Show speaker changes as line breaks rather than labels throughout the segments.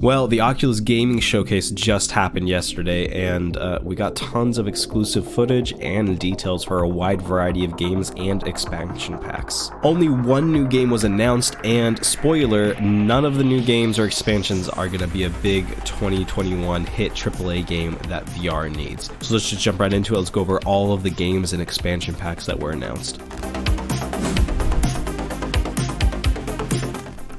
Well, the Oculus Gaming Showcase just happened yesterday, and we got tons of exclusive footage and details for a wide variety of games and expansion packs. Only one new game was announced, and spoiler, none of the new games or expansions are going to be a big 2021 hit AAA game that VR needs. So let's just jump right into it. Let's go over all of the games and expansion packs that were announced.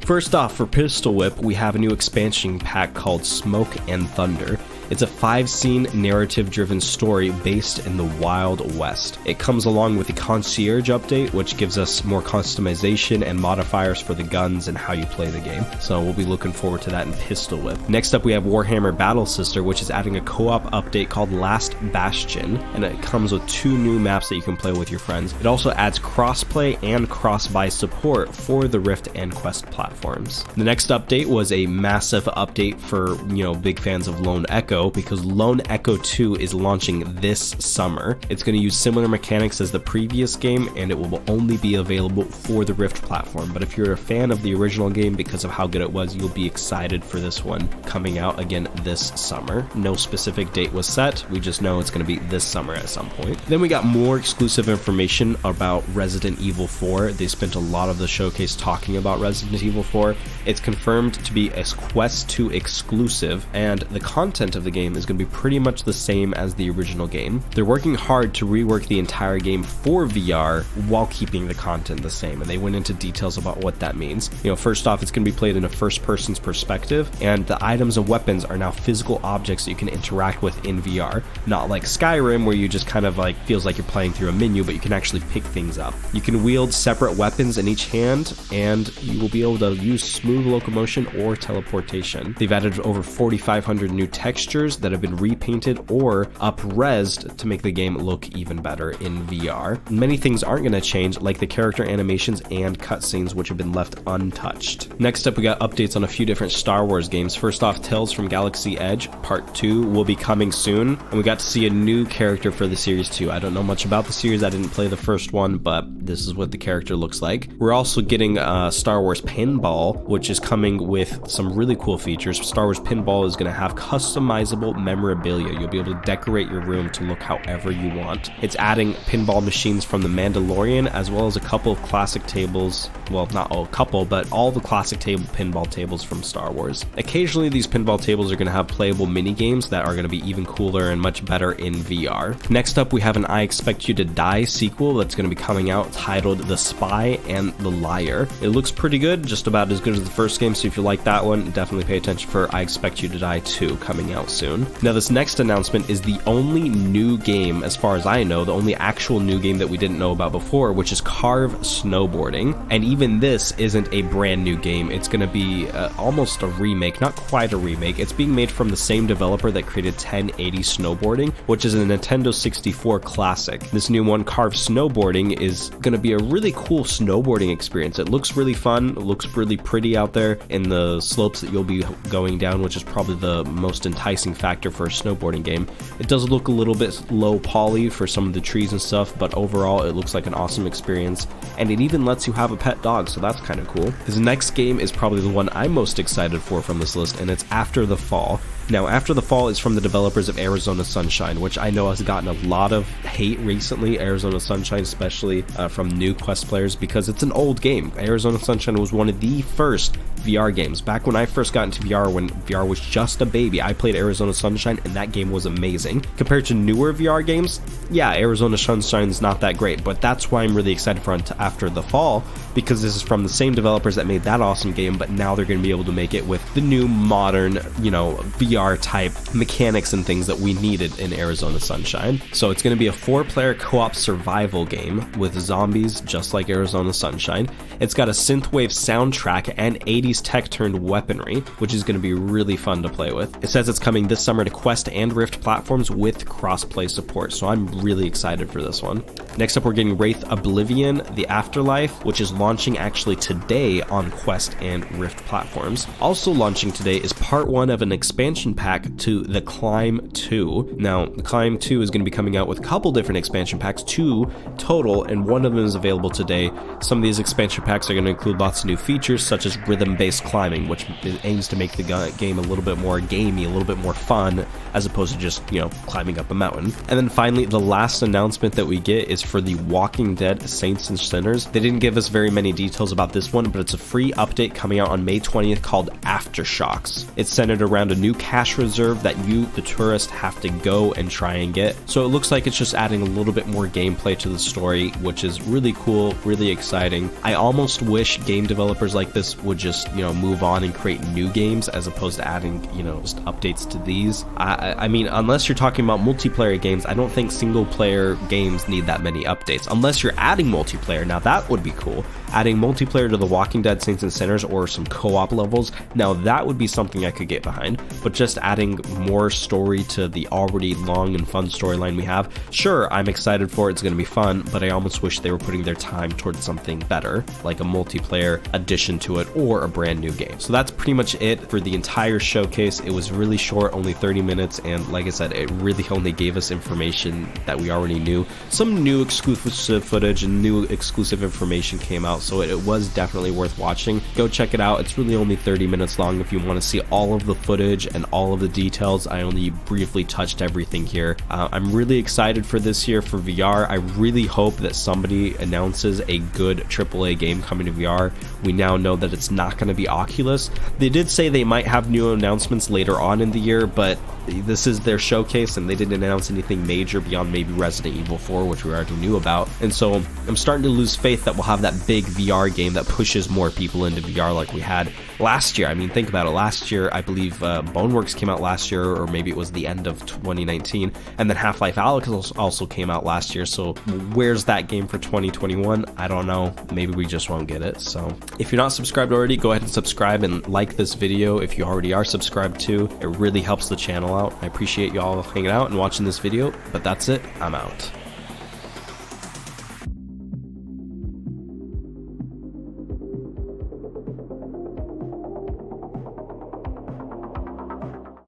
First off, for Pistol Whip, we have a new expansion pack called Smoke and Thunder. It's a 5-scene narrative-driven story based in the Wild West. It comes along with a concierge update, which gives us more customization and modifiers for the guns and how you play the game. So we'll be looking forward to that in Pistol Whip. Next up, we have Warhammer Battle Sister, which is adding a co-op update called Last Bastion, and it comes with 2 new maps that you can play with your friends. It also adds crossplay and cross-buy support for the Rift and Quest platforms. The next update was a massive update for, big fans of Lone Echo, because Lone Echo 2 is launching this summer. It's going to use similar mechanics as the previous game, and it will only be available for the Rift platform. But if you're a fan of the original game because of how good it was, you'll be excited for this one coming out again this summer. No specific date was set, we just know it's going to be this summer at some point. Then we got more exclusive information about Resident Evil 4. They spent a lot of the showcase talking about Resident Evil 4. It's confirmed to be a Quest 2 exclusive, and the content of the game is going to be pretty much the same as the original game. They're working hard to rework the entire game for VR while keeping the content the same, and they went into details about what that means. First off, it's going to be played in a first person's perspective, and the items and weapons are now physical objects that you can interact with in VR, not like Skyrim where you just kind of feels like you're playing through a menu, but you can actually pick things up. You can wield separate weapons in each hand, and you will be able to use smooth locomotion or teleportation. They've added over 4,500 new textures that have been repainted or up-resed to make the game look even better in VR. Many things aren't going to change, like the character animations and cutscenes, which have been left untouched. Next up, we got updates on a few different Star Wars games. First off, Tales from Galaxy Edge Part 2 will be coming soon, and we got to see a new character for the series too. I don't know much about the series, I didn't play the first one, but this is what the character looks like. We're also getting Star Wars Pinball, which is coming with some really cool features. Star Wars Pinball is going to have customizable memorabilia. You'll be able to decorate your room to look however you want. It's adding pinball machines from The Mandalorian, as well as a couple of classic tables. Well, not a couple, but all the classic pinball tables from Star Wars. Occasionally, these pinball tables are going to have playable mini games that are going to be even cooler and much better in VR. Next up, we have an I Expect You to Die sequel that's going to be coming out titled The Spy and the Liar. It looks pretty good, just about as good as the first game, so if you like that one, definitely pay attention for I Expect You to Die 2 coming out soon. Now, this next announcement is the only new game, as far as I know, the only actual new game that we didn't know about before, which is Carve Snowboarding. And even this isn't a brand new game. It's going to be almost a remake, not quite a remake. It's being made from the same developer that created 1080 Snowboarding, which is a Nintendo 64 classic. This new one, Carve Snowboarding, is going to be a really cool snowboarding experience. It looks really fun, it looks really pretty out there in the slopes that you'll be going down, which is probably the most enticing factor for a snowboarding game. It does look a little bit low poly for some of the trees and stuff, but overall it looks like an awesome experience, and it even lets you have a pet dog, so that's kind of cool. This next game is probably the one I'm most excited for from this list, and it's After the Fall. Now, After the Fall is from the developers of Arizona Sunshine, which I know has gotten a lot of hate recently, Arizona Sunshine, especially from new Quest players, because it's an old game. Arizona Sunshine was one of the first VR games. Back when I first got into VR, when VR was just a baby, I played Arizona Sunshine, and that game was amazing. Compared to newer VR games, yeah, Arizona Sunshine is not that great, but that's why I'm really excited for After the Fall, because this is from the same developers that made that awesome game, but now they're going to be able to make it with the new modern, VR type mechanics and things that we needed in Arizona Sunshine. So it's going to be a 4-player co-op survival game with zombies, just like Arizona Sunshine. It's got a synthwave soundtrack and 80s tech turned weaponry, which is going to be really fun to play with. It says it's coming this summer to Quest and Rift platforms with cross-play support, so I'm really excited for this one. Next up, we're getting Wraith Oblivion, The Afterlife, which is launching actually today on Quest and Rift platforms. Also launching today is part 1 of an expansion pack to The Climb 2. Now, The Climb 2 is going to be coming out with a couple different expansion packs, 2 total, and one of them is available today. Some of these expansion packs are going to include lots of new features, such as rhythm-based climbing, which aims to make the game a little bit more gamey, a little bit more fun, as opposed to just, climbing up a mountain. And then finally, the last announcement that we get is for The Walking Dead Saints and Sinners. They didn't give us very many details about this one, but it's a free update coming out on May 20th called Aftershocks. It's centered around a new cash reserve that you, the tourist, have to go and try and get. So it looks like it's just adding a little bit more gameplay to the story, which is really cool, really exciting. I almost wish game developers like this would just, move on and create new games as opposed to adding, just updates to these. I mean, unless you're talking about multiplayer games, I don't think single player games need that many updates. Unless you're adding multiplayer, now that would be cool. Adding multiplayer to The Walking Dead Saints and Sinners or some co-op levels, now that would be something I could get behind. But just adding more story to the already long and fun storyline we have, sure, I'm excited for it, it's going to be fun, but I almost wish they were putting their time towards something better, like a multiplayer addition to it or a brand new game. So that's pretty much it for the entire showcase. It was really short, only 30 minutes, and like I said, it really only gave us information that we already knew. Some new exclusive footage and new exclusive information came out, so it was definitely worth watching. Go check it out. It's really only 30 minutes long if you want to see all of the footage and all of the details. I only briefly touched everything here. I'm really excited for this year for VR. I really hope that somebody announces a good AAA game coming to VR. We now know that it's not going to be Oculus. They did say they might have new announcements later on in the year, but this is their showcase and they didn't announce anything major beyond maybe Resident Evil 4, which we already knew about. And so I'm starting to lose faith that we'll have that big VR game that pushes more people into VR like we had last year. I mean, think about it. Last year, I believe Boneworks came out last year, or maybe it was the end of 2019, and then Half-Life Alyx also came out last year. So where's that game for 2021? I don't know. Maybe we just won't get it. So if you're not subscribed already, go ahead and subscribe and like this video if you already are subscribed too. It really helps the channel out. I appreciate y'all hanging out and watching this video, but that's it. I'm out.